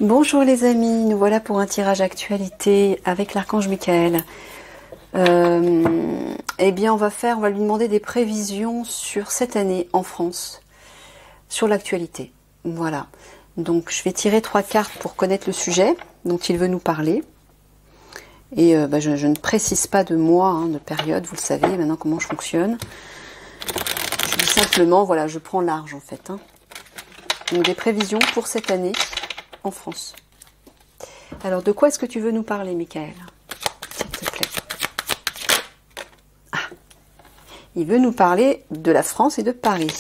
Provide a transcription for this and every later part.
Bonjour les amis, nous voilà pour un tirage actualité avec l'archange Michael. Eh bien on va lui demander des prévisions sur cette année en France, sur l'actualité. Voilà, donc je vais tirer 3 cartes pour connaître le sujet dont il veut nous parler. Et je ne précise pas de mois, de période, vous le savez maintenant comment je fonctionne. Je dis simplement, voilà, je prends large en fait. Donc des prévisions pour cette année en France. Alors, de quoi est-ce que tu veux nous parler, Michael? S'il te plaît. Ah, il veut nous parler de la France et de Paris.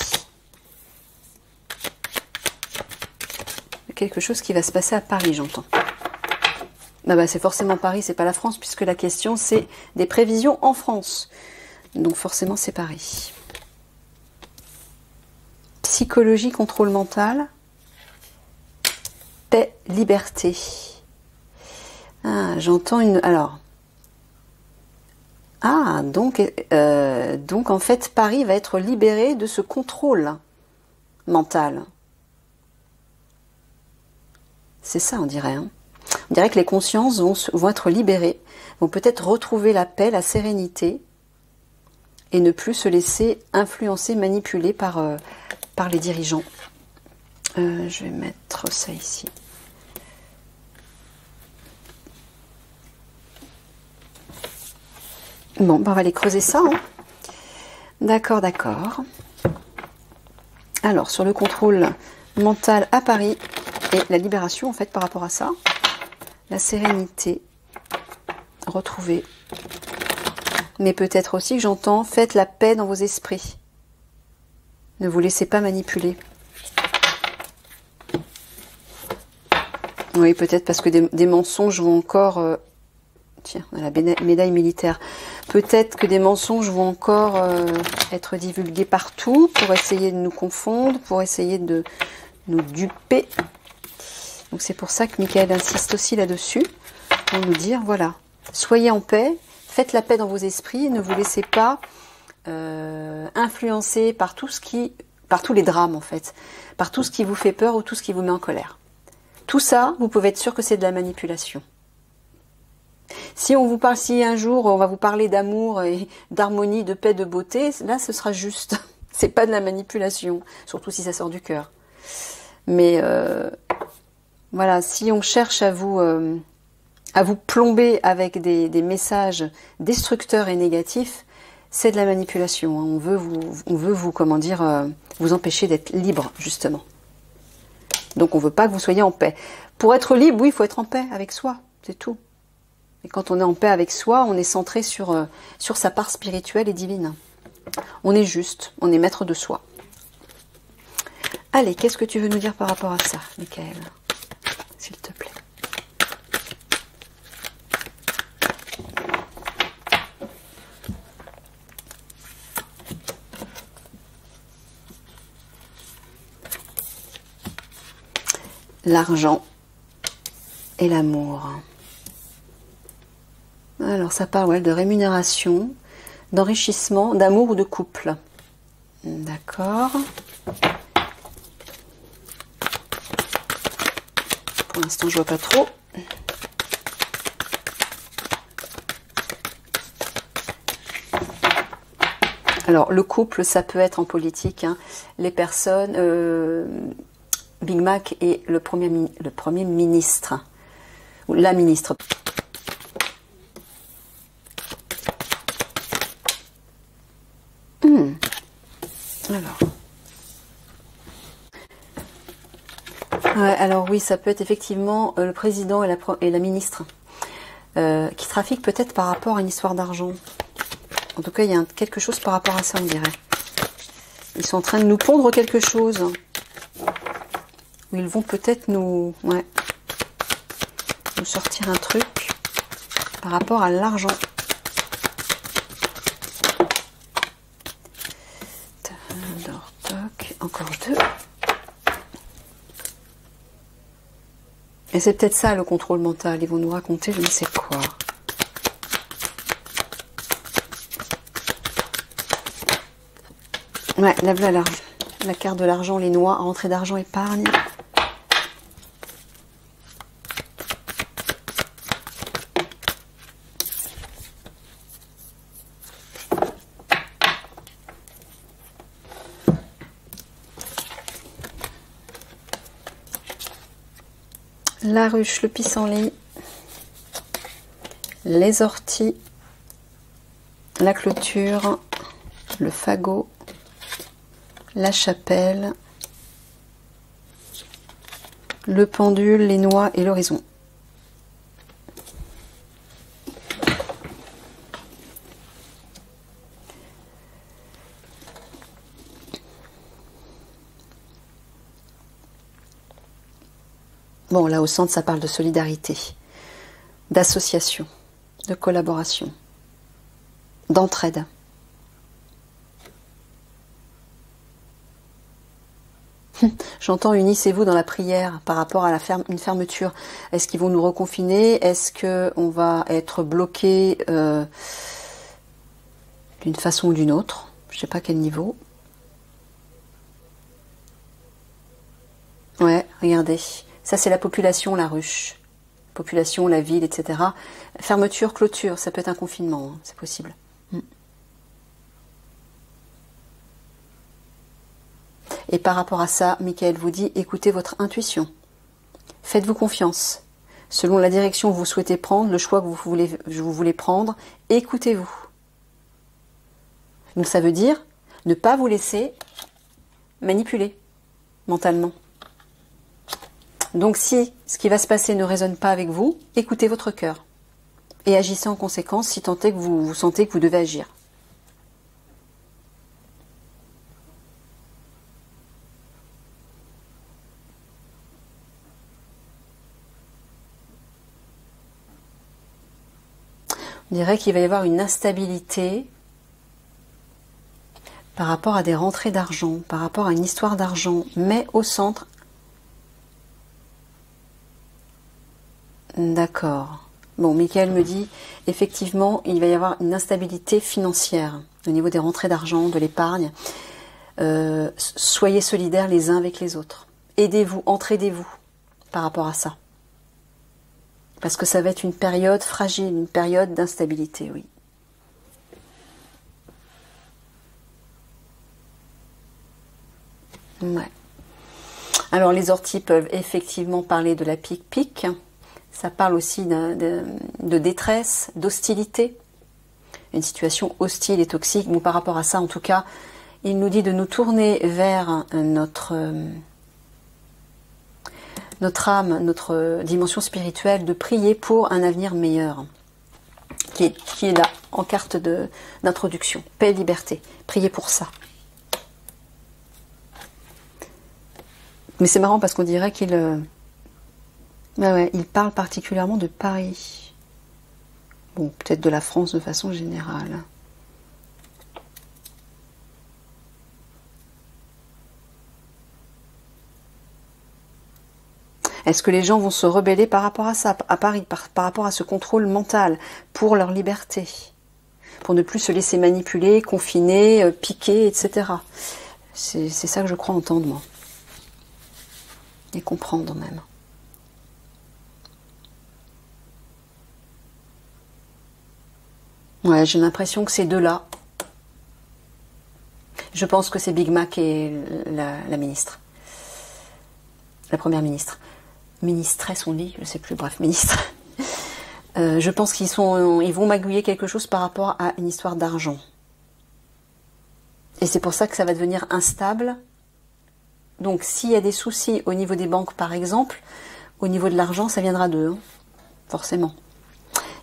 Quelque chose qui va se passer à Paris, j'entends. C'est forcément Paris, c'est pas la France, puisque la question, c'est des prévisions en France. Donc, forcément, c'est Paris. Psychologie, contrôle mental. Paix, liberté. Ah, j'entends une... Alors... Ah, donc en fait, Paris va être libéré de ce contrôle mental. C'est ça, on dirait. On dirait que les consciences vont être libérées, vont peut-être retrouver la paix, la sérénité, et ne plus se laisser influencer, manipuler par les dirigeants. Je vais mettre ça ici. Bon, on va aller creuser ça. D'accord, d'accord. Alors, sur le contrôle mental à Paris et la libération, en fait, par rapport à ça, la sérénité retrouvée. Mais peut-être aussi que j'entends, faites la paix dans vos esprits. Ne vous laissez pas manipuler. Oui, peut-être parce que des mensonges vont encore... Tiens, on a la médaille militaire. Peut-être que des mensonges vont encore être divulgués partout pour essayer de nous confondre, pour essayer de nous duper. Donc c'est pour ça que Michael insiste aussi là-dessus, pour nous dire, voilà, soyez en paix, faites la paix dans vos esprits, ne vous laissez pas influencer par tous les drames en fait, par tout ce qui vous fait peur ou tout ce qui vous met en colère. Tout ça, vous pouvez être sûr que c'est de la manipulation. Si on vous parle, si un jour on va vous parler d'amour et d'harmonie, de paix, de beauté, là ce sera juste. C'est pas de la manipulation, surtout si ça sort du cœur. Mais voilà, si on cherche à vous plomber avec des messages destructeurs et négatifs, c'est de la manipulation. On veut vous comment dire, vous empêcher d'être libre justement. Donc on veut pas que vous soyez en paix. Pour être libre, oui, il faut être en paix avec soi, c'est tout. Et quand on est en paix avec soi, on est centré sur sa part spirituelle et divine. On est juste, on est maître de soi. Allez, qu'est-ce que tu veux nous dire par rapport à ça, Michael? S'il te plaît. L'argent et l'amour. Alors ça parle de rémunération, d'enrichissement, d'amour ou de couple. D'accord. Pour l'instant je vois pas trop. Alors le couple, ça peut être en politique. Les personnes, Big Mac et le premier ministre, ou la ministre. Alors oui, ça peut être effectivement le président et la ministre qui trafiquent peut-être par rapport à une histoire d'argent. En tout cas, il y a quelque chose par rapport à ça, on dirait. Ils sont en train de nous pondre quelque chose. Ou ils vont peut-être nous sortir un truc par rapport à l'argent. Encore 2. Et c'est peut-être ça le contrôle mental. Ils vont nous raconter je ne sais quoi. Ouais, la carte de l'argent, les noix, entrée d'argent, épargne. La ruche, le pissenlit, les orties, la clôture, le fagot, la chapelle, le pendule, les noix et l'horizon. Bon, là au centre, ça parle de solidarité, d'association, de collaboration, d'entraide. J'entends unissez-vous dans la prière par rapport à une fermeture. Est-ce qu'ils vont nous reconfiner? Est-ce qu'on va être bloqué d'une façon ou d'une autre? Je ne sais pas quel niveau. Ouais, regardez. Ça, c'est la population, la ruche. Population, la ville, etc. Fermeture, clôture, ça peut être un confinement, hein, c'est possible. Et par rapport à ça, Michael vous dit, écoutez votre intuition. Faites-vous confiance. Selon la direction que vous souhaitez prendre, le choix que vous voulez prendre, écoutez-vous. Donc ça veut dire ne pas vous laisser manipuler mentalement. Donc si ce qui va se passer ne résonne pas avec vous, écoutez votre cœur. Et agissez en conséquence si tant est que vous sentez que vous devez agir. On dirait qu'il va y avoir une instabilité par rapport à des rentrées d'argent, par rapport à une histoire d'argent, mais au centre. D'accord. Bon, Michael me dit, effectivement, il va y avoir une instabilité financière au niveau des rentrées d'argent, de l'épargne. Soyez solidaires les uns avec les autres. Aidez-vous, entraidez-vous par rapport à ça. Parce que ça va être une période fragile, une période d'instabilité, oui. Ouais. Alors les orties peuvent effectivement parler de la pique-pique. Ça parle aussi de détresse, d'hostilité. Une situation hostile et toxique. Bon, par rapport à ça, en tout cas, il nous dit de nous tourner vers notre âme, notre dimension spirituelle, de prier pour un avenir meilleur, qui est là, en carte d'introduction. Paix et liberté. Priez pour ça. Mais c'est marrant parce qu'on dirait qu'il il parle particulièrement de Paris. Bon, peut-être de la France de façon générale. Est-ce que les gens vont se rebeller par rapport à ça, à Paris, par rapport à ce contrôle mental, pour leur liberté, pour ne plus se laisser manipuler, confiner, piquer, etc. C'est ça que je crois entendre, moi. Et comprendre même. Ouais, j'ai l'impression que ces deux-là, je pense que c'est Big Mac et la ministre. La première ministre. Ministresse, on dit, je sais plus, bref, ministre. Je pense qu'ils vont magouiller quelque chose par rapport à une histoire d'argent. Et c'est pour ça que ça va devenir instable. Donc, s'il y a des soucis au niveau des banques, par exemple, au niveau de l'argent, ça viendra d'eux, hein, forcément.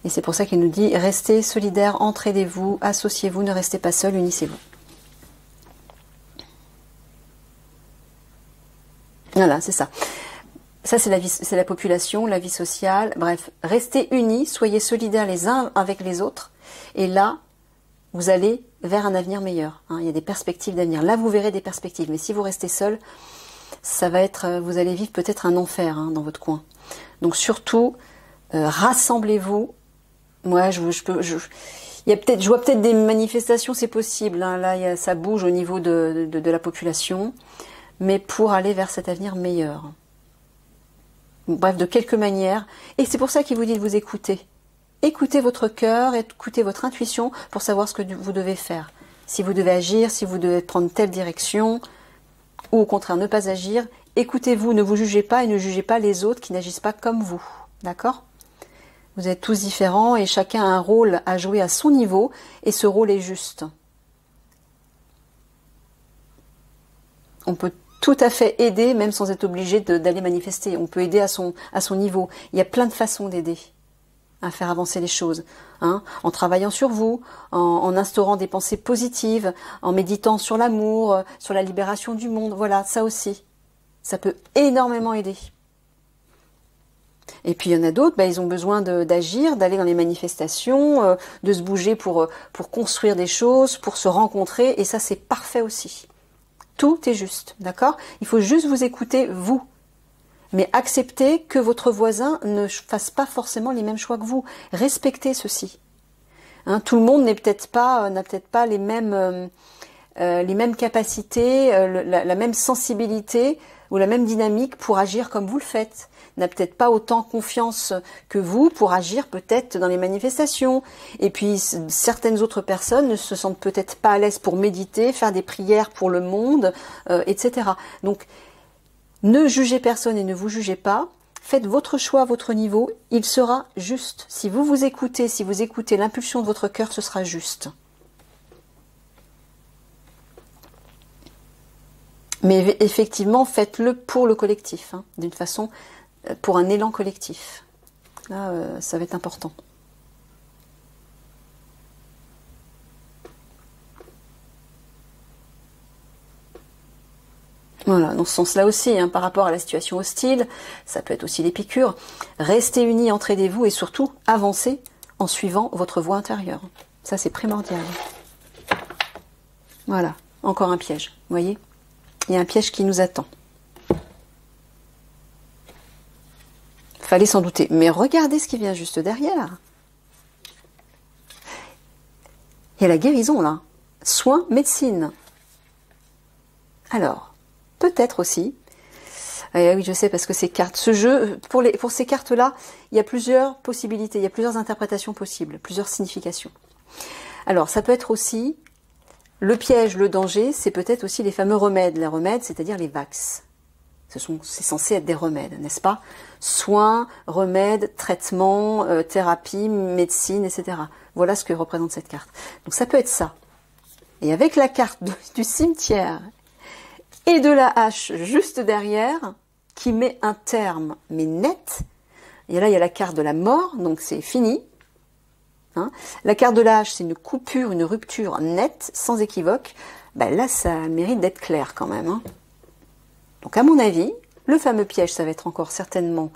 Et c'est pour ça qu'il nous dit, restez solidaires, entraidez-vous, associez-vous, ne restez pas seuls, unissez-vous. Voilà, c'est ça. Ça, c'est la population, la vie sociale. Bref, restez unis, soyez solidaires les uns avec les autres. Et là, vous allez vers un avenir meilleur. Hein. Il y a des perspectives d'avenir. Là, vous verrez des perspectives. Mais si vous restez seul, ça va être, vous allez vivre peut-être un enfer dans votre coin. Donc surtout, rassemblez-vous. Moi, je vois peut-être des manifestations, c'est possible. Hein. Là, ça bouge au niveau de la population. Mais pour aller vers cet avenir meilleur. Bref, de quelque manière. Et c'est pour ça qu'il vous dit de vous écouter. Écoutez votre cœur, écoutez votre intuition pour savoir ce que vous devez faire. Si vous devez agir, si vous devez prendre telle direction, ou au contraire ne pas agir, écoutez-vous, ne vous jugez pas et ne jugez pas les autres qui n'agissent pas comme vous. D'accord? Vous êtes tous différents et chacun a un rôle à jouer à son niveau et ce rôle est juste. On peut tout à fait aider, même sans être obligé d'aller manifester. On peut aider à son niveau. Il y a plein de façons d'aider à faire avancer les choses. Hein, en travaillant sur vous, en instaurant des pensées positives, en méditant sur l'amour, sur la libération du monde. Voilà, ça aussi. Ça peut énormément aider. Et puis il y en a d'autres, ils ont besoin d'agir, d'aller dans les manifestations, de se bouger pour construire des choses, pour se rencontrer. Et ça, c'est parfait aussi. Tout est juste, d'accord? Il faut juste vous écouter, vous. Mais acceptez que votre voisin ne fasse pas forcément les mêmes choix que vous. Respectez ceci. Hein, tout le monde n'a peut-être pas les mêmes capacités, la même sensibilité ou la même dynamique pour agir comme vous le faites. N'a peut-être pas autant confiance que vous pour agir peut-être dans les manifestations. Et puis certaines autres personnes ne se sentent peut-être pas à l'aise pour méditer, faire des prières pour le monde, etc. Donc ne jugez personne et ne vous jugez pas. Faites votre choix à votre niveau, il sera juste. Si vous vous écoutez, si vous écoutez l'impulsion de votre cœur, ce sera juste. Mais effectivement, faites-le pour le collectif, hein, d'une façon, pour un élan collectif. Là, ça va être important. Voilà, dans ce sens-là aussi, hein, par rapport à la situation hostile, ça peut être aussi les piqûres. Restez unis, entraidez-vous et surtout, avancez en suivant votre voie intérieure. Ça, c'est primordial. Voilà, encore un piège, vous voyez ? Il y a un piège qui nous attend. Fallait s'en douter. Mais regardez ce qui vient juste derrière. Il y a la guérison, là. Soins, médecine. Alors, peut-être aussi. Oui, je sais, parce que ces cartes, ce jeu, pour ces cartes-là, il y a plusieurs possibilités, il y a plusieurs interprétations possibles, plusieurs significations. Alors, ça peut être aussi, le piège, le danger, c'est peut-être aussi les fameux remèdes. Les remèdes, c'est-à-dire les vax. C'est censé être des remèdes, n'est-ce pas? Soins, remèdes, traitements, thérapie, médecine, etc. Voilà ce que représente cette carte. Donc ça peut être ça. Et avec la carte du cimetière et de la hache juste derrière, qui met un terme, mais net, et là il y a la carte de la mort, donc c'est fini. Hein, la carte de la hache, c'est une coupure, une rupture nette, sans équivoque. Là, ça mérite d'être clair quand même. Hein. Donc à mon avis, le fameux piège, ça va être encore certainement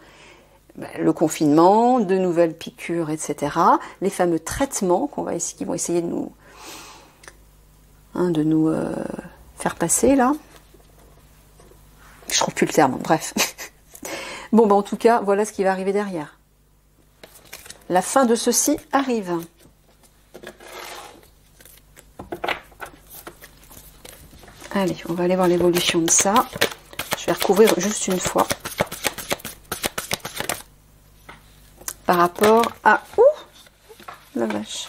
le confinement, de nouvelles piqûres, etc. Les fameux traitements qui vont essayer de nous faire passer là. Je trouve plus le terme, bref. Bon, en tout cas, voilà ce qui va arriver derrière. La fin de ceci arrive. Allez, on va aller voir l'évolution de ça. Je vais recouvrir juste une fois. Par rapport à... Ouh, la vache.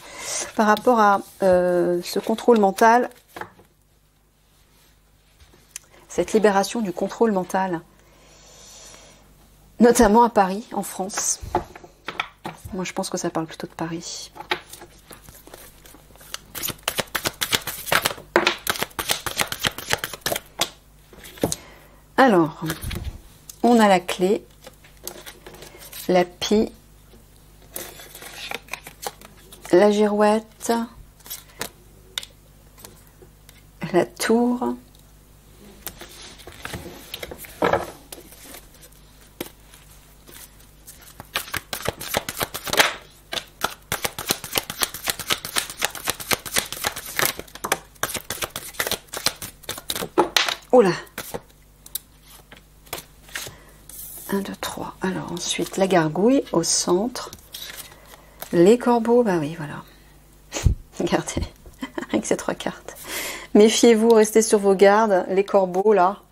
Par rapport à ce contrôle mental. Cette libération du contrôle mental. Notamment à Paris, en France. Moi, je pense que ça parle plutôt de Paris. Alors, on a la clé, la pie, la girouette, la tour, oh là, 1, 2, 3. Alors ensuite, la gargouille au centre. Les corbeaux, bah oui, voilà. Regardez, avec ces 3 cartes. Méfiez-vous, restez sur vos gardes. Les corbeaux, là,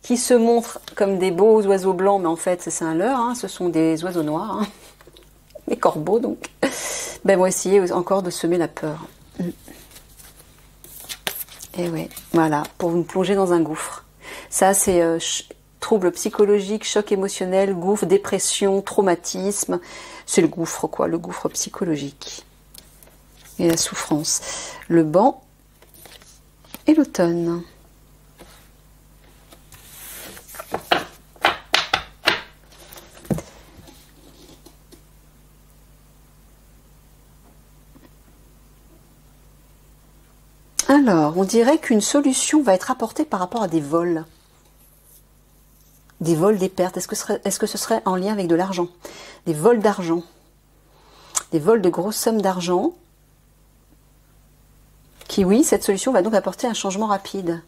qui se montrent comme des beaux oiseaux blancs, mais en fait, c'est un leurre, hein, ce sont des oiseaux noirs. Hein. Les corbeaux, donc. Vont essayer encore de semer la peur. Et oui, voilà, pour vous plonger dans un gouffre. Ça, c'est... troubles psychologiques, choc émotionnel, gouffre, dépression, traumatisme. C'est le gouffre, quoi, le gouffre psychologique. Et la souffrance. Le banc et l'automne. Alors, on dirait qu'une solution va être apportée par rapport à des vols. Des vols, des pertes. Est-ce que ce serait en lien avec de l'argent? Des vols d'argent. Des vols de grosses sommes d'argent. Qui, oui, cette solution va donc apporter un changement rapide.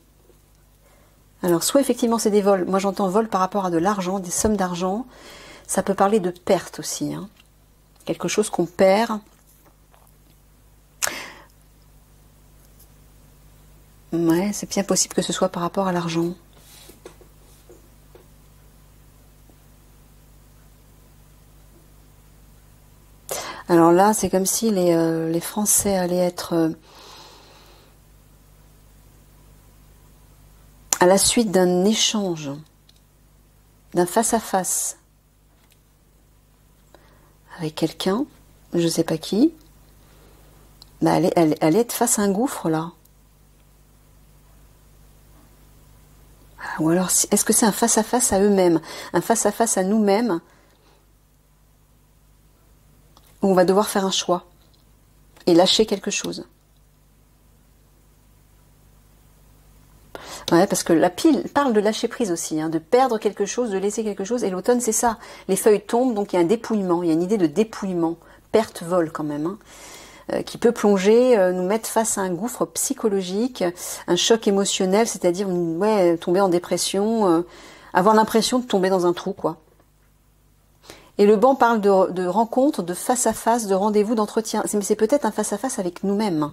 Alors, soit effectivement c'est des vols. Moi, j'entends vol par rapport à de l'argent, des sommes d'argent. Ça peut parler de perte aussi. Hein. Quelque chose qu'on perd. Ouais, c'est bien possible que ce soit par rapport à l'argent. Alors là, c'est comme si les Français allaient être à la suite d'un échange, d'un face-à-face avec quelqu'un, je ne sais pas qui, bah, elle allait être face à un gouffre là. Ou alors, est-ce que c'est un face-à-face à eux-mêmes, un face-à-face à nous-mêmes, où on va devoir faire un choix et lâcher quelque chose. Ouais, parce que la pile parle de lâcher prise aussi, hein, de perdre quelque chose, de laisser quelque chose, et l'automne c'est ça. Les feuilles tombent, donc il y a un dépouillement, il y a une idée de dépouillement, perte-vol quand même, hein. Qui peut plonger, nous mettre face à un gouffre psychologique, un choc émotionnel, c'est-à-dire ouais, tomber en dépression, avoir l'impression de tomber dans un trou, quoi. Et le banc parle de rencontres, de face-à-face, de rendez-vous, d'entretien. Mais c'est peut-être un face-à-face avec nous-mêmes.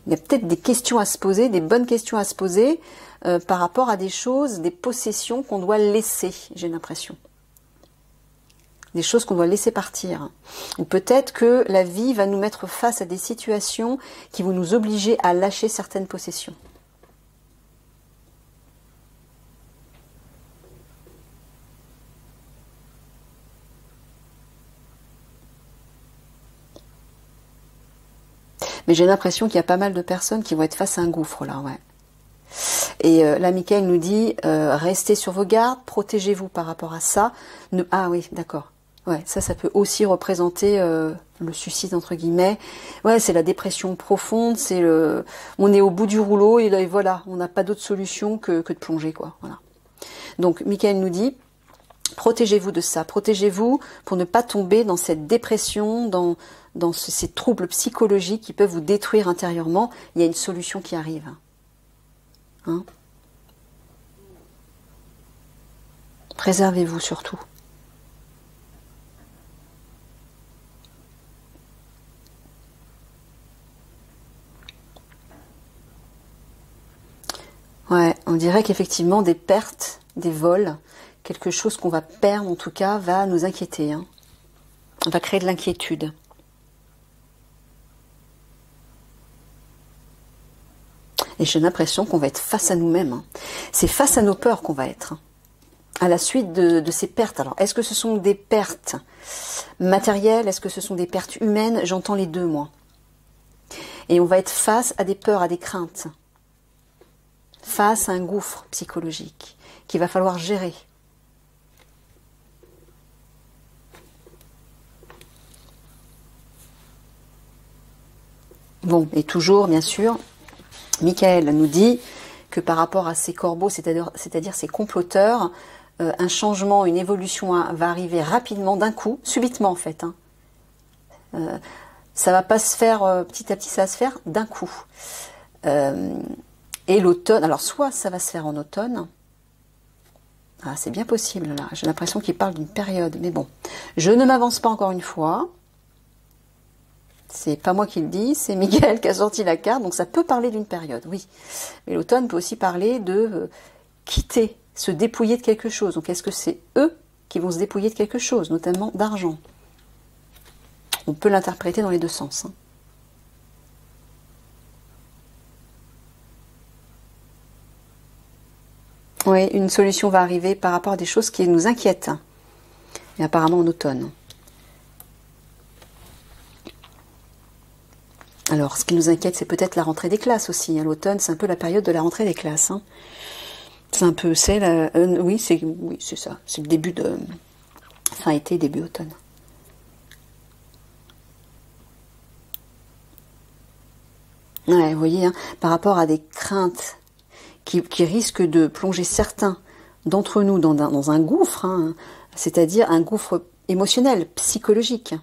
Il y a peut-être des questions à se poser, des bonnes questions à se poser par rapport à des choses, des possessions qu'on doit laisser, j'ai l'impression. Des choses qu'on doit laisser partir. Ou peut-être que la vie va nous mettre face à des situations qui vont nous obliger à lâcher certaines possessions. Mais j'ai l'impression qu'il y a pas mal de personnes qui vont être face à un gouffre là, ouais. Et là, Michael nous dit, restez sur vos gardes, protégez-vous par rapport à ça. Ah oui, d'accord. Ouais, ça peut aussi représenter le suicide entre guillemets. Ouais, c'est la dépression profonde, on est au bout du rouleau et là, voilà, on n'a pas d'autre solution que de plonger, quoi. Voilà. Donc, Michael nous dit, protégez-vous de ça, protégez-vous pour ne pas tomber dans cette dépression, dans ces troubles psychologiques qui peuvent vous détruire intérieurement. Il y a une solution qui arrive. Hein? Préservez-vous surtout. Ouais, on dirait qu'effectivement des pertes, des vols, quelque chose qu'on va perdre en tout cas, va nous inquiéter. Hein. On va créer de l'inquiétude. Et j'ai l'impression qu'on va être face à nous-mêmes. Hein. C'est face à nos peurs qu'on va être. Hein. À la suite de ces pertes. Alors, est-ce que ce sont des pertes matérielles? Est-ce que ce sont des pertes humaines? J'entends les deux, moi. Et on va être face à des peurs, à des craintes. Face à un gouffre psychologique qu'il va falloir gérer. Bon, et toujours, bien sûr, Michael nous dit que par rapport à ces corbeaux, c'est-à-dire ces comploteurs, un changement, une évolution va arriver rapidement, d'un coup, subitement en fait. Hein. Ça va pas se faire petit à petit, ça va se faire d'un coup. Et l'automne, alors soit ça va se faire en automne, ah, c'est bien possible là, j'ai l'impression qu'il parle d'une période, mais bon, je ne m'avance pas encore une fois, c'est pas moi qui le dis, c'est Miguel qui a sorti la carte, donc ça peut parler d'une période, oui, mais l'automne peut aussi parler de quitter, se dépouiller de quelque chose, donc est-ce que c'est eux qui vont se dépouiller de quelque chose, notamment d'argent? On peut l'interpréter dans les deux sens, hein. Oui, Oui, une solution va arriver par rapport à des choses qui nous inquiètent. Et apparemment en automne. Alors, ce qui nous inquiète, c'est peut-être la rentrée des classes aussi. Hein. L'automne, c'est un peu la période de la rentrée des classes. Hein. C'est un peu, oui, c'est ça. C'est le début de fin été, début automne. Ouais, vous voyez, hein, par rapport à des craintes qui risquent de plonger certains d'entre nous dans un gouffre, hein, c'est-à-dire un gouffre émotionnel, psychologique.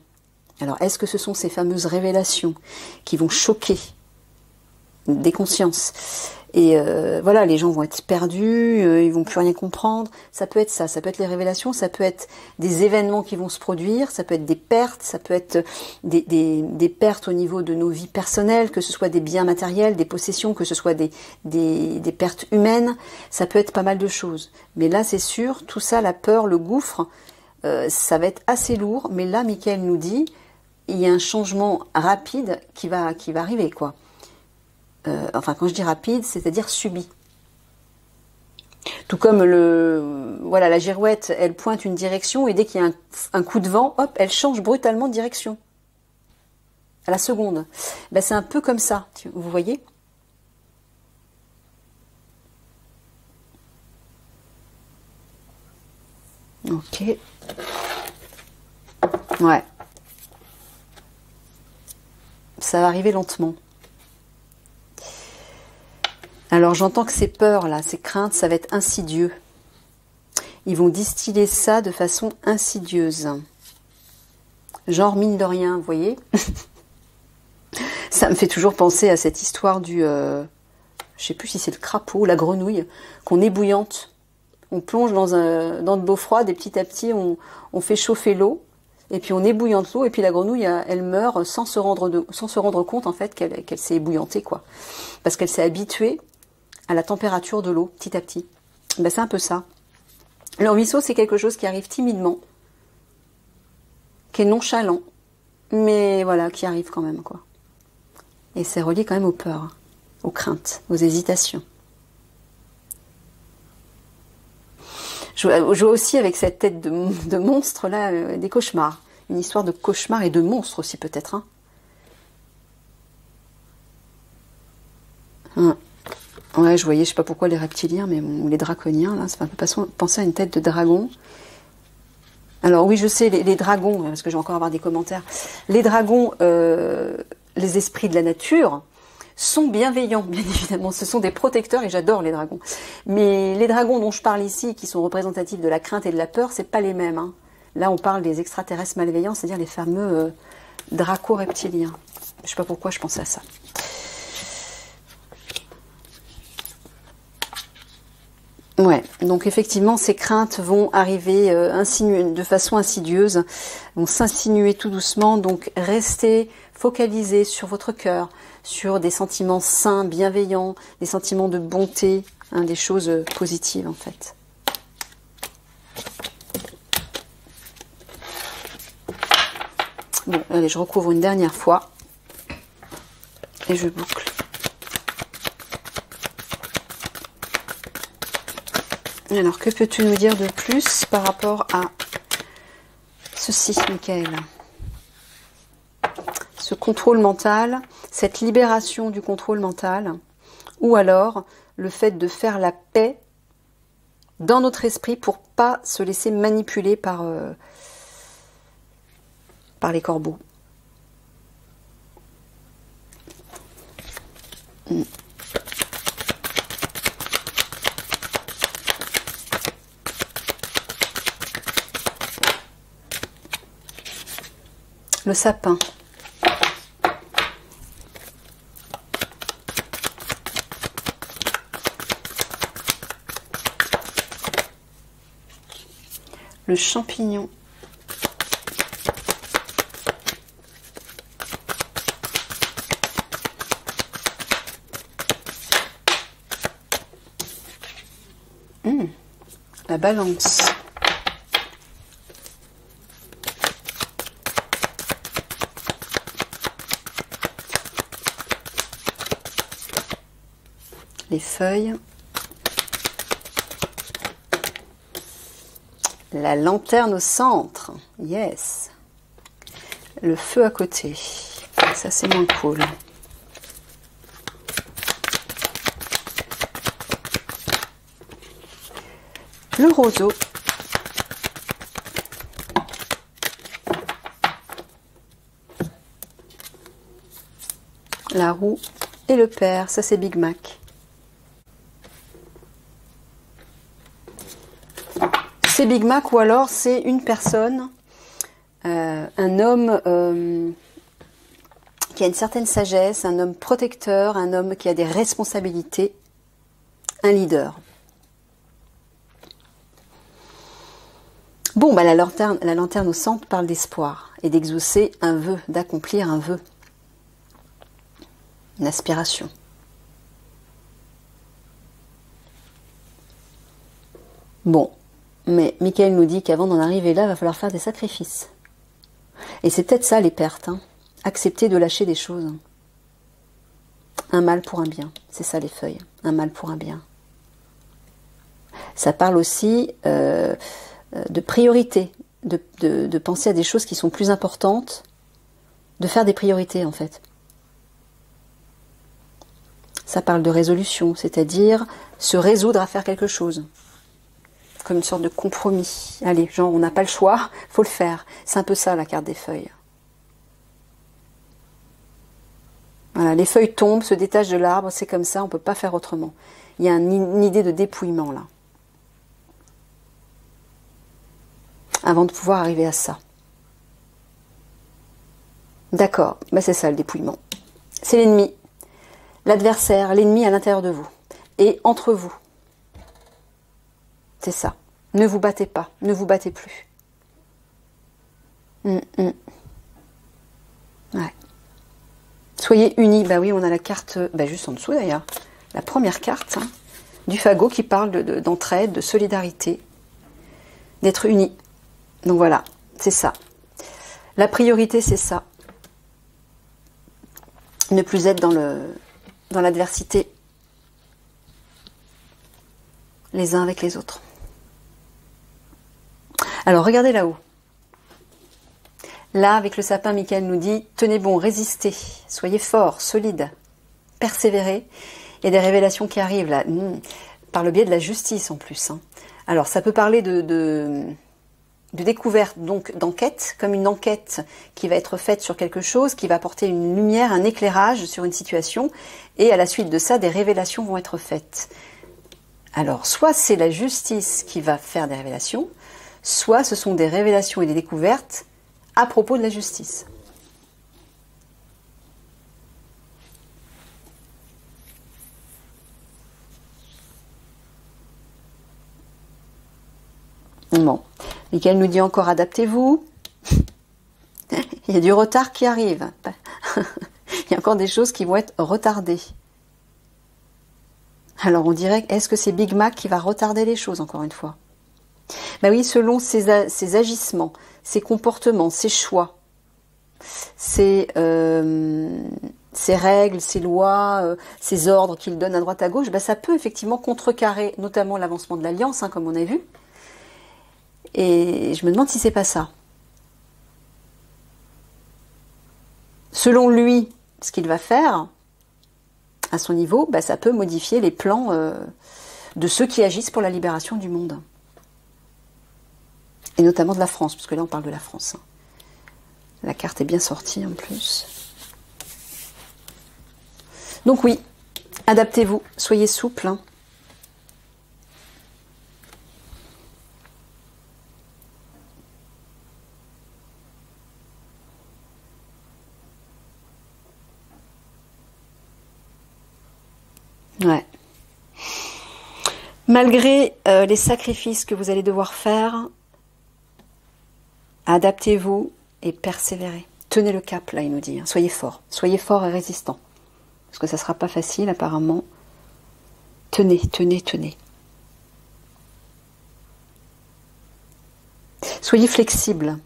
Alors, est-ce que ce sont ces fameuses révélations qui vont choquer des consciences? Et voilà, les gens vont être perdus, ils vont plus rien comprendre. Ça peut être ça peut être les révélations, ça peut être des événements qui vont se produire, ça peut être des pertes, ça peut être des pertes au niveau de nos vies personnelles, que ce soit des biens matériels, des possessions, que ce soit des pertes humaines, ça peut être pas mal de choses. Mais là, c'est sûr, tout ça, la peur, le gouffre, ça va être assez lourd. Mais là, Michael nous dit, il y a un changement rapide qui va arriver, quoi. Enfin, quand je dis rapide, c'est-à-dire subi. Tout comme voilà, la girouette, elle pointe une direction et dès qu'il y a un coup de vent, hop, elle change brutalement de direction. À la seconde. Ben, c'est un peu comme ça, vous voyez? Ok. Ouais. Ça va arriver lentement. Alors j'entends que ces peurs-là, ces craintes, ça va être insidieux. Ils vont distiller ça de façon insidieuse. Genre mine de rien, vous voyez. Ça me fait toujours penser à cette histoire du... je sais plus si c'est le crapaud ou la grenouille, qu'on ébouillante. On plonge dans de l'eau froide et petit à petit on fait chauffer l'eau. Et puis on ébouillante l'eau et puis la grenouille, elle meurt sans se rendre compte en fait qu'elle s'est ébouillantée, quoi. Parce qu'elle s'est habituée à la température de l'eau, petit à petit. Ben, c'est un peu ça. Le ruisseau, c'est quelque chose qui arrive timidement, qui est nonchalant, mais voilà, qui arrive quand même, quoi. Et c'est relié quand même aux peurs, aux craintes, aux hésitations. Je vois aussi avec cette tête de monstre, là, des cauchemars. Une histoire de cauchemars et de monstres aussi, peut-être. Hein. Ouais, je voyais, je sais pas pourquoi les reptiliens, mais ou les draconiens, là, ça fait un peu penser à une tête de dragon. Alors oui, je sais, les dragons, parce que je vais encore avoir des commentaires, les dragons, les esprits de la nature, sont bienveillants, bien évidemment. Ce sont des protecteurs et j'adore les dragons. Mais les dragons dont je parle ici, qui sont représentatifs de la crainte et de la peur, c'est pas les mêmes. Hein. Là, on parle des extraterrestres malveillants, c'est-à-dire les fameux draco-reptiliens. Je sais pas pourquoi je pensais à ça. Ouais, donc effectivement, ces craintes vont arriver de façon insidieuse, vont s'insinuer tout doucement, donc restez focalisés sur votre cœur, sur des sentiments sains, bienveillants, des sentiments de bonté, hein, des choses positives en fait. Bon, allez, je recouvre une dernière fois et je boucle. Alors, que peux-tu nous dire de plus par rapport à ceci, Michael? Ce contrôle mental, cette libération du contrôle mental, ou alors le fait de faire la paix dans notre esprit pour pas se laisser manipuler par les corbeaux. Le sapin. Le champignon. La balance. Les feuilles. La lanterne au centre. Yes. Le feu à côté. Ça, c'est moins cool. Le roseau. La roue et le père. Ça, c'est Big Mac. C'est Big Mac ou alors c'est une personne, un homme qui a une certaine sagesse, un homme protecteur, un homme qui a des responsabilités, un leader. Bon, bah la lanterne au centre parle d'espoir et d'exaucer un vœu, d'accomplir un vœu, une aspiration. Bon. Mais Michael nous dit qu'avant d'en arriver là, il va falloir faire des sacrifices. Et c'est peut-être ça les pertes. Hein. Accepter de lâcher des choses. Un mal pour un bien. C'est ça les feuilles. Un mal pour un bien. Ça parle aussi de priorité. De penser à des choses qui sont plus importantes. De faire des priorités en fait. Ça parle de résolution. C'est-à-dire se résoudre à faire quelque chose. Comme une sorte de compromis. Allez, genre on n'a pas le choix, faut le faire. C'est un peu ça la carte des feuilles. Voilà, les feuilles tombent, se détachent de l'arbre, c'est comme ça, on ne peut pas faire autrement. Il y a une idée de dépouillement là. Avant de pouvoir arriver à ça. D'accord, ben c'est ça le dépouillement. C'est l'ennemi, l'adversaire, l'ennemi à l'intérieur de vous. Et entre vous. C'est ça. Ne vous battez pas. Ne vous battez plus. Ouais. Soyez unis. Bah oui, on a la carte, juste en dessous d'ailleurs. La première carte du fagot qui parle d'entraide, de solidarité, d'être unis. Donc voilà, c'est ça. La priorité, c'est ça. Ne plus être dans l'adversité les uns avec les autres. Alors, regardez là-haut. Là, avec le sapin, Michael nous dit, tenez bon, résistez, soyez forts, solides, persévérez. Il y a des révélations qui arrivent là, par le biais de la justice en plus. Hein. Alors, ça peut parler de découverte, donc d'enquête, comme une enquête qui va être faite sur quelque chose, qui va apporter une lumière, un éclairage sur une situation, et à la suite de ça, des révélations vont être faites. Alors, soit c'est la justice qui va faire des révélations, soit ce sont des révélations et des découvertes à propos de la justice. Bon, Michael nous dit encore adaptez-vous. Il y a du retard qui arrive. Il y a encore des choses qui vont être retardées. Alors on dirait, est-ce que c'est Big Mac qui va retarder les choses encore une fois? Ben oui, selon ses agissements, ses comportements, ses choix, ses règles, ses lois, ses ordres qu'il donne à droite à gauche, ben ça peut effectivement contrecarrer notamment l'avancement de l'Alliance, hein, comme on a vu. Et je me demande si c'est pas ça. Selon lui, ce qu'il va faire, à son niveau, ben ça peut modifier les plans de ceux qui agissent pour la libération du monde. Et notamment de la France, parce que là on parle de la France. La carte est bien sortie en plus. Donc oui, adaptez-vous, soyez souple. Hein. Ouais. Malgré les sacrifices que vous allez devoir faire, adaptez-vous et persévérez. Tenez le cap, là, il nous dit. Hein. Soyez forts et résistants. Parce que ça ne sera pas facile, apparemment. Tenez, tenez, tenez. Soyez flexibles.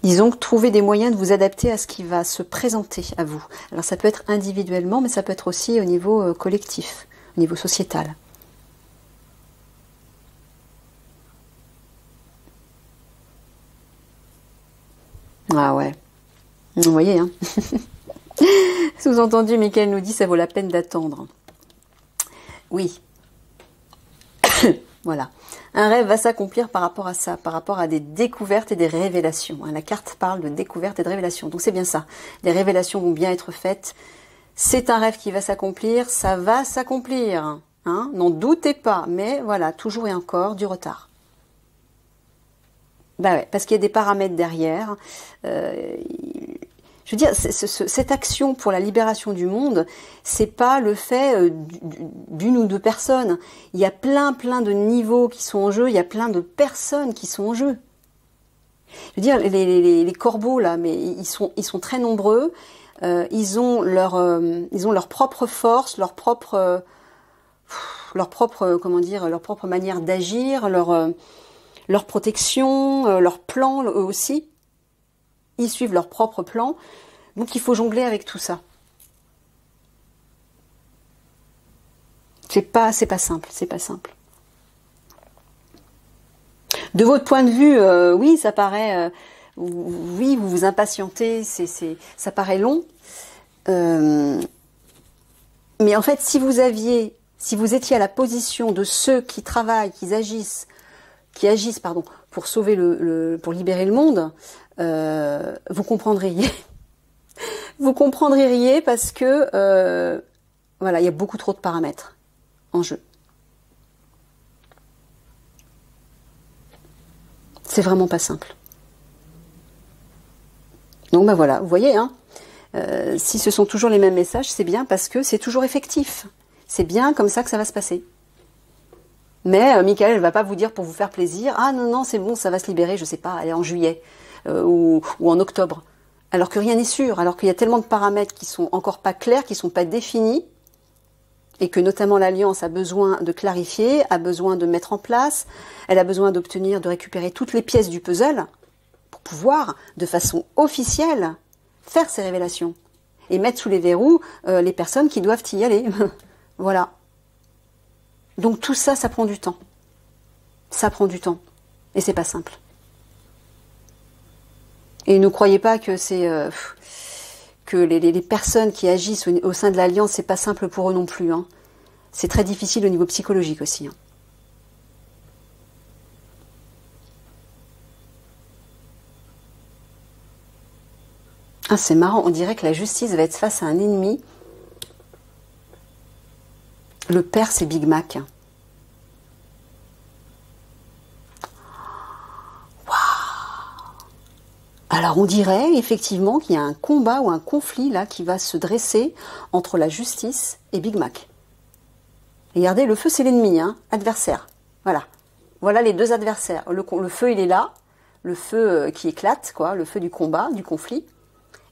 Disons que trouvez des moyens de vous adapter à ce qui va se présenter à vous. Alors ça peut être individuellement, mais ça peut être aussi au niveau collectif. au niveau sociétal. Ah ouais, vous voyez, hein. Sous-entendu, Michael nous dit ça vaut la peine d'attendre. Oui. Voilà. Un rêve va s'accomplir par rapport à ça, par rapport à des découvertes et des révélations. La carte parle de découvertes et de révélations. Donc c'est bien ça. Les révélations vont bien être faites. C'est un rêve qui va s'accomplir, ça va s'accomplir. Hein, n'en doutez pas. Mais voilà, toujours et encore du retard. Bah ouais, parce qu'il y a des paramètres derrière. Je veux dire, cette action pour la libération du monde, c'est pas le fait d'une ou deux personnes. Il y a plein de niveaux qui sont en jeu, il y a plein de personnes qui sont en jeu. Je veux dire, les corbeaux là, mais ils sont très nombreux. Ils ont leur propre force, leur propre comment dire, leur propre manière d'agir, leur protection, leur plan eux aussi. Ils suivent leur propre plan, donc il faut jongler avec tout ça. C'est pas simple, c'est pas simple. De votre point de vue, oui, ça paraît, oui, vous vous impatientez, ça paraît long. Mais en fait, si vous étiez à la position de ceux qui travaillent, qui agissent, pour sauver pour libérer le monde, vous comprendriez. Vous comprendriez parce que voilà, il y a beaucoup trop de paramètres en jeu. C'est vraiment pas simple. Donc ben voilà, vous voyez, hein, si ce sont toujours les mêmes messages, c'est bien parce que c'est toujours effectif. C'est bien comme ça que ça va se passer. Mais Michael ne va pas vous dire pour vous faire plaisir, ah non, c'est bon, ça va se libérer, je sais pas, en juillet ou en octobre. Alors que rien n'est sûr, alors qu'il y a tellement de paramètres qui sont encore pas clairs, qui sont pas définis, et que notamment l'Alliance a besoin de clarifier, a besoin de mettre en place, elle a besoin d'obtenir, de récupérer toutes les pièces du puzzle pour pouvoir, de façon officielle, faire ces révélations et mettre sous les verrous les personnes qui doivent y aller. Voilà. Donc tout ça, ça prend du temps. Ça prend du temps. Et c'est pas simple. Et ne croyez pas que c'est que les personnes qui agissent au sein de l'Alliance, c'est pas simple pour eux non plus. Hein. C'est très difficile au niveau psychologique aussi. Hein. Ah, c'est marrant, on dirait que la justice va être face à un ennemi. Le père, c'est Big Mac. Alors on dirait effectivement qu'il y a un combat ou un conflit là qui va se dresser entre la justice et Big Mac. Regardez, le feu c'est l'ennemi, hein, adversaire. Voilà. Voilà les deux adversaires. Le feu il est là, le feu qui éclate, quoi, le feu du combat, du conflit.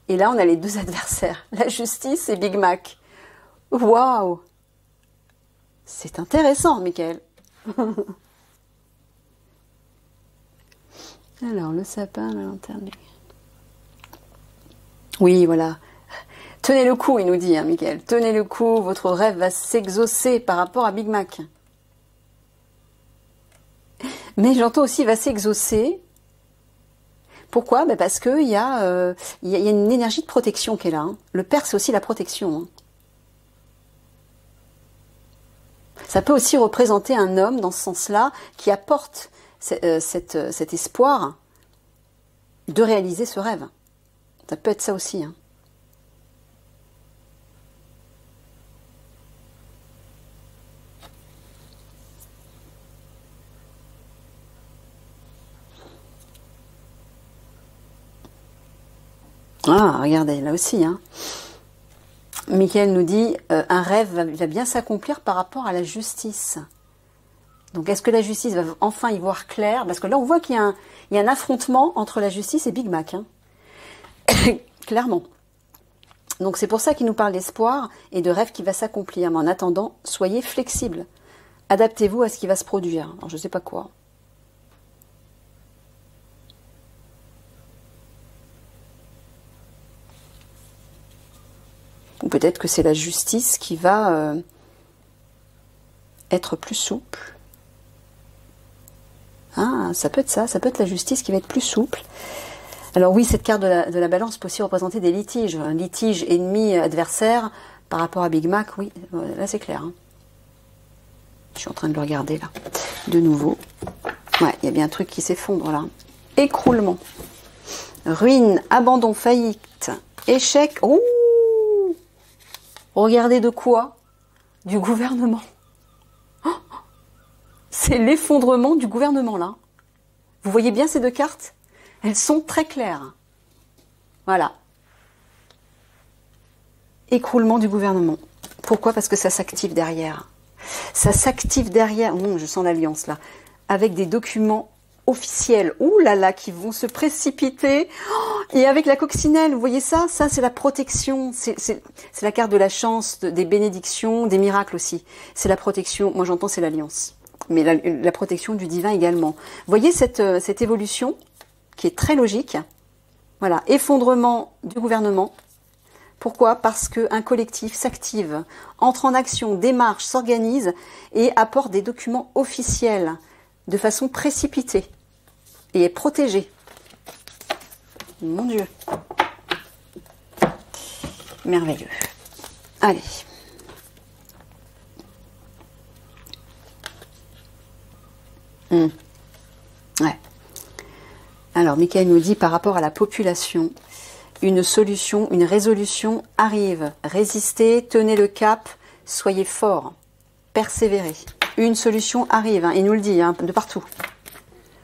Et là on a les deux adversaires, la justice et Big Mac. Waouh! C'est intéressant, Michael. Alors, le sapin, la lanterne. Oui, voilà. Tenez le coup, il nous dit, hein, Michael. Tenez le coup, votre rêve va s'exaucer par rapport à Big Mac. Mais j'entends aussi va s'exaucer. Pourquoi? Ben parce qu'il y a une énergie de protection qui est là. Hein. Le père, c'est aussi la protection. Hein. Ça peut aussi représenter un homme, dans ce sens-là, qui apporte cet espoir de réaliser ce rêve. Ça peut être ça aussi. Hein. Ah, regardez, là aussi. Hein. Michael nous dit, un rêve va bien s'accomplir par rapport à la justice. Donc, est-ce que la justice va enfin y voir clair? Parce que là, on voit qu'il y a un affrontement entre la justice et Big Mac. Hein. Clairement. Donc, c'est pour ça qu'il nous parle d'espoir et de rêve qui va s'accomplir. Mais en attendant, soyez flexibles. Adaptez-vous à ce qui va se produire. Alors, je ne sais pas quoi. Ou peut-être que c'est la justice qui va être plus souple. Ah, ça peut être ça peut être la justice qui va être plus souple. Alors oui, cette carte de la balance peut aussi représenter des litiges. Un litige ennemi-adversaire par rapport à Big Mac, oui, là c'est clair. Hein. Je suis en train de le regarder là, de nouveau. Ouais, il y a bien un truc qui s'effondre là. Écroulement. Ruine, abandon, faillite, échec. Ouh! Regardez de quoi? Du gouvernement. Oh, c'est l'effondrement du gouvernement là. Vous voyez bien ces deux cartes? Elles sont très claires. Voilà. Écroulement du gouvernement. Pourquoi? Parce que ça s'active derrière. Ça s'active derrière. Je sens l'alliance là. Avec des documents officiels. Ouh là là, qui vont se précipiter. Oh, et avec la coccinelle, vous voyez ça? Ça, c'est la protection. C'est la carte de la chance, des bénédictions, des miracles aussi. C'est la protection. Moi, j'entends, c'est l'alliance. Mais la protection du divin également. Vous voyez cette évolution qui est très logique. Voilà, effondrement du gouvernement. Pourquoi? Parce qu'un collectif s'active, entre en action, démarche, s'organise et apporte des documents officiels de façon précipitée et est protégé. Mon Dieu. Merveilleux. Allez. Ouais. Alors, Michael nous dit par rapport à la population, une solution, une résolution arrive. Résistez, tenez le cap, soyez forts, persévérez. Une solution arrive, hein, il nous le dit, hein, de partout.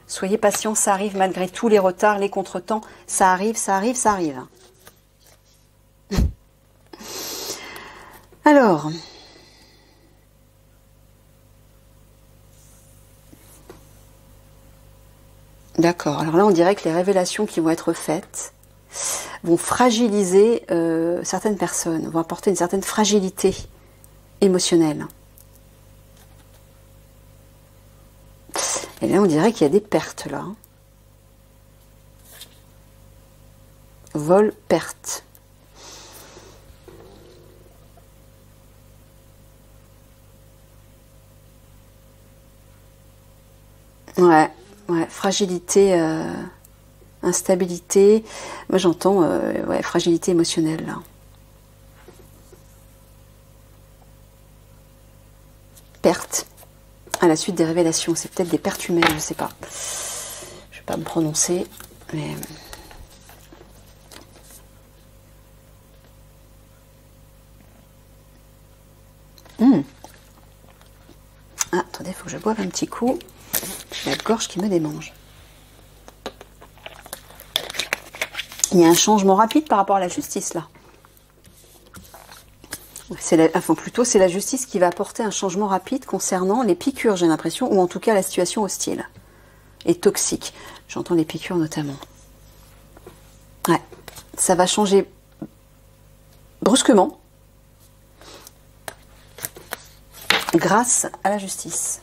Soyez patients, ça arrive malgré tous les retards, les contretemps, ça arrive, ça arrive, ça arrive. Alors, d'accord, alors là on dirait que les révélations qui vont être faites vont fragiliser certaines personnes, vont apporter une certaine fragilité émotionnelle. Et là, on dirait qu'il y a des pertes, là. Vol, perte. Ouais, fragilité, instabilité. Moi, j'entends, ouais, fragilité émotionnelle, là. Perte. À la suite des révélations, c'est peut-être des pertes humaines, je ne sais pas. Je ne vais pas me prononcer, mais... Ah, attendez, il faut que je boive un petit coup. J'ai la gorge qui me démange. Il y a un changement rapide par rapport à la justice, là. Enfin, plutôt, c'est la justice qui va apporter un changement rapide concernant les piqûres, j'ai l'impression, ou en tout cas la situation hostile et toxique. J'entends les piqûres notamment. Ouais, ça va changer brusquement grâce à la justice.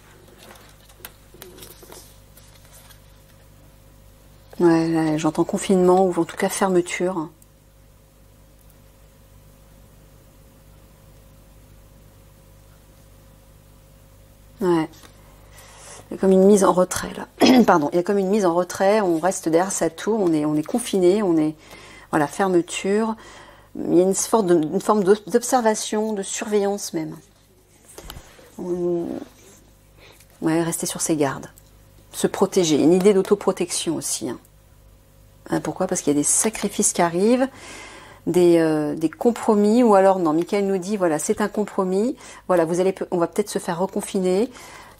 Ouais, j'entends confinement ou en tout cas fermeture. Ouais. Il y a comme une mise en retrait là. Pardon, il y a comme une mise en retrait, on reste derrière sa tour, on est confiné, on est voilà, fermeture. Il y a une forme d'observation, de surveillance même. Ouais, rester sur ses gardes. Se protéger, une idée d'autoprotection aussi. Hein, pourquoi? Parce qu'il y a des sacrifices qui arrivent, des compromis, ou alors non, Michael nous dit voilà, c'est un compromis, voilà, on va peut-être se faire reconfiner,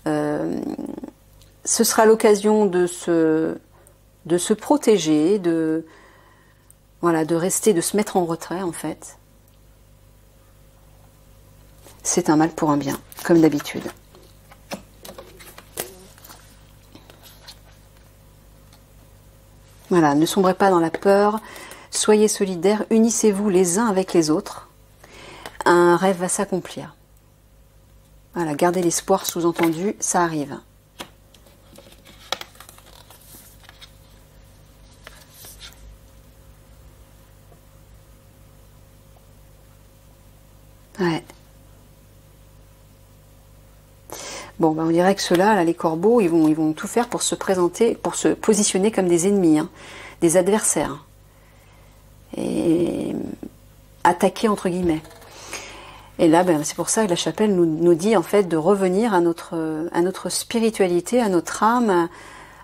ce sera l'occasion de se protéger, voilà, de rester, de se mettre en retrait en fait. C'est un mal pour un bien, comme d'habitude. Voilà, ne sombrez pas dans la peur, soyez solidaires, unissez-vous les uns avec les autres. Un rêve va s'accomplir. Voilà, gardez l'espoir, sous-entendu, ça arrive. Ouais. Bon, ben on dirait que ceux-là, là, les corbeaux, ils vont tout faire pour se présenter, pour se positionner comme des ennemis, hein, des adversaires. Et attaquer, entre guillemets. Et là, ben, c'est pour ça que la chapelle nous dit en fait de revenir à notre spiritualité, à notre âme,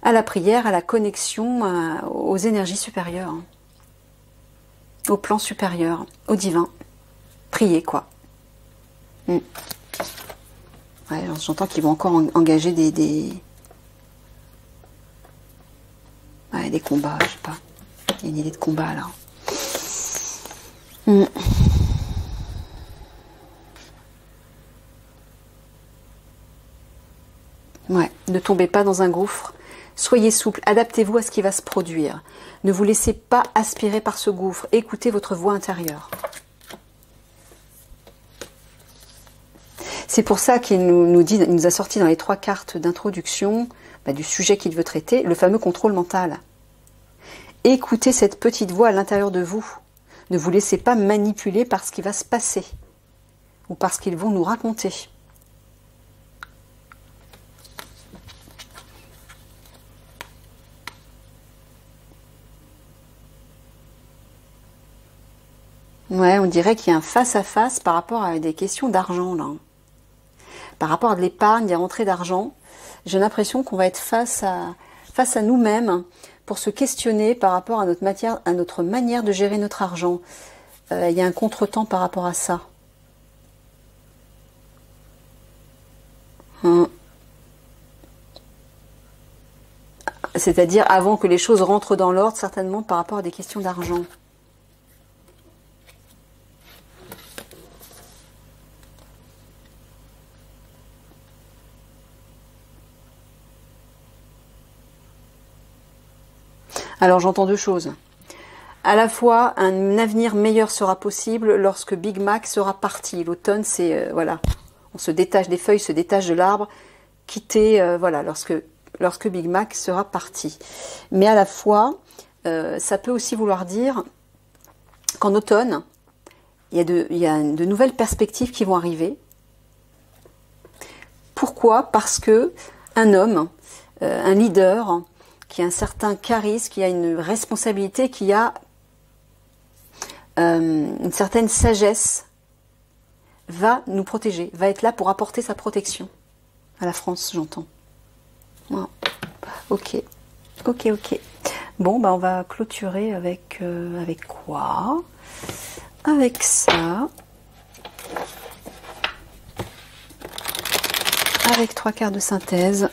à la prière, à la connexion, aux énergies supérieures, hein, au plan supérieur, au divin. Prier, quoi. Mm. Ouais, j'entends qu'ils vont encore engager des combats, je sais pas. Il y a une idée de combat là. Mm. Ouais, ne tombez pas dans un gouffre. Soyez souple, adaptez-vous à ce qui va se produire. Ne vous laissez pas aspirer par ce gouffre. Écoutez votre voix intérieure. C'est pour ça qu'il il nous a sorti dans les 3 cartes d'introduction du sujet qu'il veut traiter, le fameux contrôle mental. Écoutez cette petite voix à l'intérieur de vous. Ne vous laissez pas manipuler par ce qui va se passer ou par ce qu'ils vont nous raconter. Ouais, on dirait qu'il y a un face-à-face par rapport à des questions d'argent, là. Par rapport à de l'épargne, des rentrées d'argent. J'ai l'impression qu'on va être face à nous-mêmes pour se questionner par rapport à notre manière de gérer notre argent. Il y a un contretemps par rapport à ça. C'est-à-dire avant que les choses rentrent dans l'ordre, certainement par rapport à des questions d'argent. Alors j'entends 2 choses. À la fois, un avenir meilleur sera possible lorsque Big Mac sera parti. L'automne, c'est, voilà, on se détache des feuilles, se détache de l'arbre, quitter, voilà, lorsque Big Mac sera parti. Mais à la fois, ça peut aussi vouloir dire qu'en automne, il y a de nouvelles perspectives qui vont arriver. Pourquoi? Parce que un homme, un leader, qui a un certain charisme, qui a une responsabilité, qui a une certaine sagesse, va nous protéger, va être là pour apporter sa protection à la France, j'entends. Voilà. Ok. Bon, on va clôturer avec quoi? Avec ça. Avec 3 quarts de synthèse.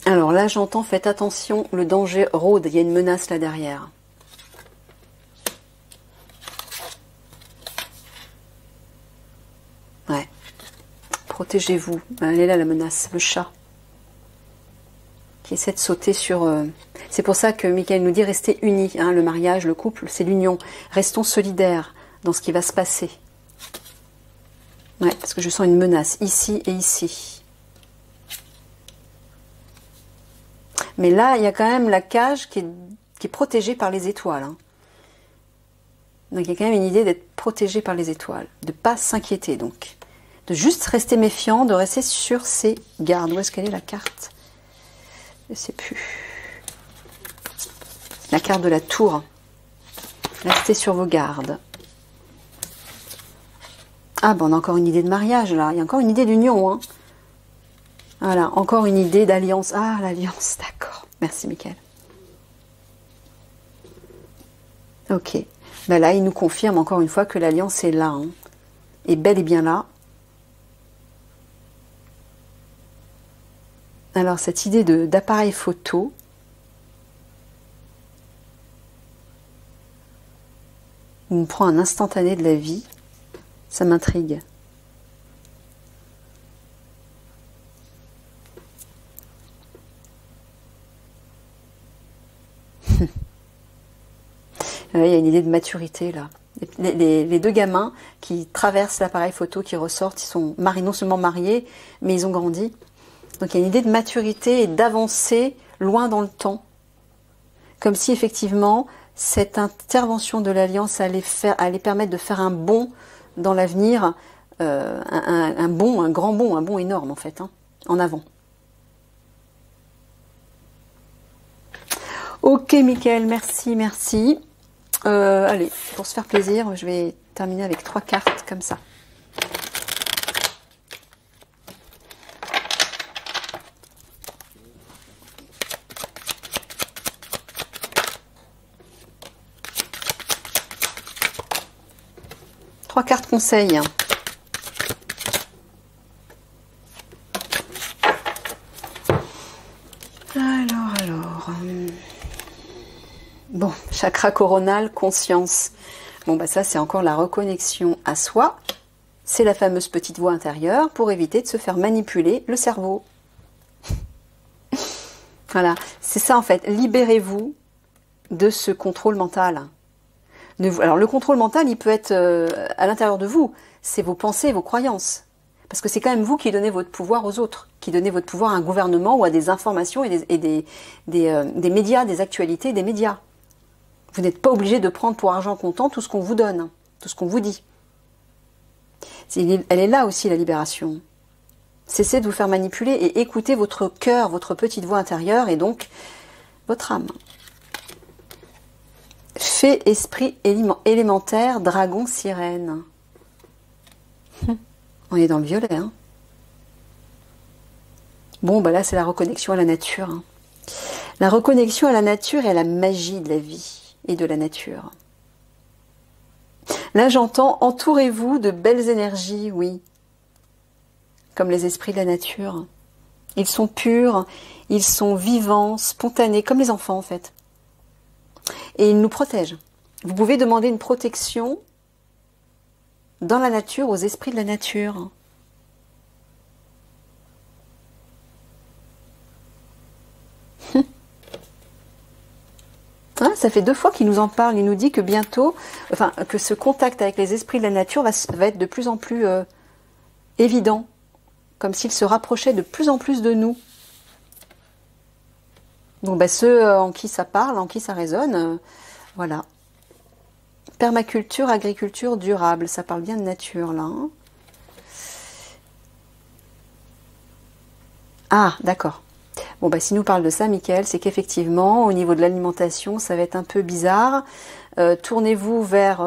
Alors là, j'entends, faites attention, le danger rôde, il y a une menace là derrière. Ouais. Protégez-vous. Elle est là, la menace, le chat. Qui essaie de sauter sur... C'est pour ça que Michael nous dit, restez unis. Hein, le mariage, le couple, c'est l'union. Restons solidaires dans ce qui va se passer. Ouais, parce que je sens une menace, ici et ici. Mais là, il y a quand même la cage qui est protégée par les étoiles. Hein. Donc il y a quand même une idée d'être protégé par les étoiles. De ne pas s'inquiéter donc. De juste rester méfiant, de rester sur ses gardes. Où est-ce qu'elle est la carte? Je ne sais plus. La carte de la tour. Restez sur vos gardes. Ah on a encore une idée de mariage là. Il y a encore une idée d'union. Hein. Voilà, encore une idée d'alliance. Ah, l'alliance, d'accord. Merci, Michael. Ok. Là, il nous confirme encore une fois que l'alliance est là. Hein. Est bel et bien là. Alors, cette idée d'appareil photo. Il me prend un instantané de la vie. Ça m'intrigue. Il y a une idée de maturité là. Les deux gamins qui traversent l'appareil photo, qui ressortent, ils sont non seulement mariés, mais ils ont grandi. Donc il y a une idée de maturité et d'avancer loin dans le temps. Comme si effectivement, cette intervention de l'Alliance allait permettre de faire un bond dans l'avenir, un grand bond, un bond énorme en fait, hein, en avant. Ok Mickaël, merci, merci. Allez, pour se faire plaisir, je vais terminer avec 3 cartes comme ça. Trois cartes conseils. Alors. Bon, chakra coronal, conscience. Bon, bah ça, c'est encore la reconnexion à soi. C'est la fameuse petite voix intérieure pour éviter de se faire manipuler le cerveau. Voilà, c'est ça en fait. Libérez-vous de ce contrôle mental. Alors le contrôle mental, il peut être à l'intérieur de vous. C'est vos pensées, vos croyances. Parce que c'est quand même vous qui donnez votre pouvoir aux autres, qui donnez votre pouvoir à un gouvernement ou à des informations et des médias, des actualités, des médias. Vous n'êtes pas obligé de prendre pour argent comptant tout ce qu'on vous donne, tout ce qu'on vous dit. Elle est là aussi la libération. Cessez de vous faire manipuler et écoutez votre cœur, votre petite voix intérieure et donc votre âme. Fée, esprit élémentaire, dragon, sirène. On est dans le violet. Hein. Bon, bah là, c'est la reconnexion à la nature. Hein. La reconnexion à la nature et à la magie de la vie et de la nature. Là, j'entends, entourez-vous de belles énergies, oui. Comme les esprits de la nature. Ils sont purs, ils sont vivants, spontanés, comme les enfants, en fait. Et ils nous protègent. Vous pouvez demander une protection dans la nature, aux esprits de la nature. Ah, ça fait 2 fois qu'il nous en parle. Il nous dit que bientôt, enfin, que ce contact avec les esprits de la nature va être de plus en plus évident. Comme s'il se rapprochait de plus en plus de nous. Donc, bah, ceux en qui ça parle, en qui ça résonne, voilà. Permaculture, agriculture durable, ça parle bien de nature là. Hein. Ah, d'accord. Bon, bah, s'il nous parle de ça, Mickaël, c'est qu'effectivement, au niveau de l'alimentation, ça va être un peu bizarre. Tournez-vous vers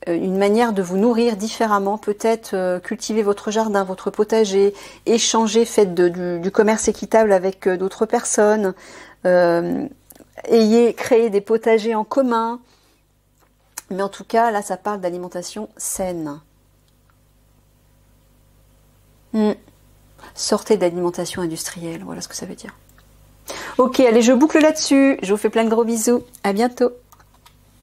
une manière de vous nourrir différemment. Peut-être cultiver votre jardin, votre potager, échanger, faites du commerce équitable avec d'autres personnes. Ayez créé des potagers en commun. Mais en tout cas, là, ça parle d'alimentation saine. Sortez d'alimentation industrielle, voilà ce que ça veut dire. Ok, allez, je boucle là-dessus. Je vous fais plein de gros bisous. À bientôt.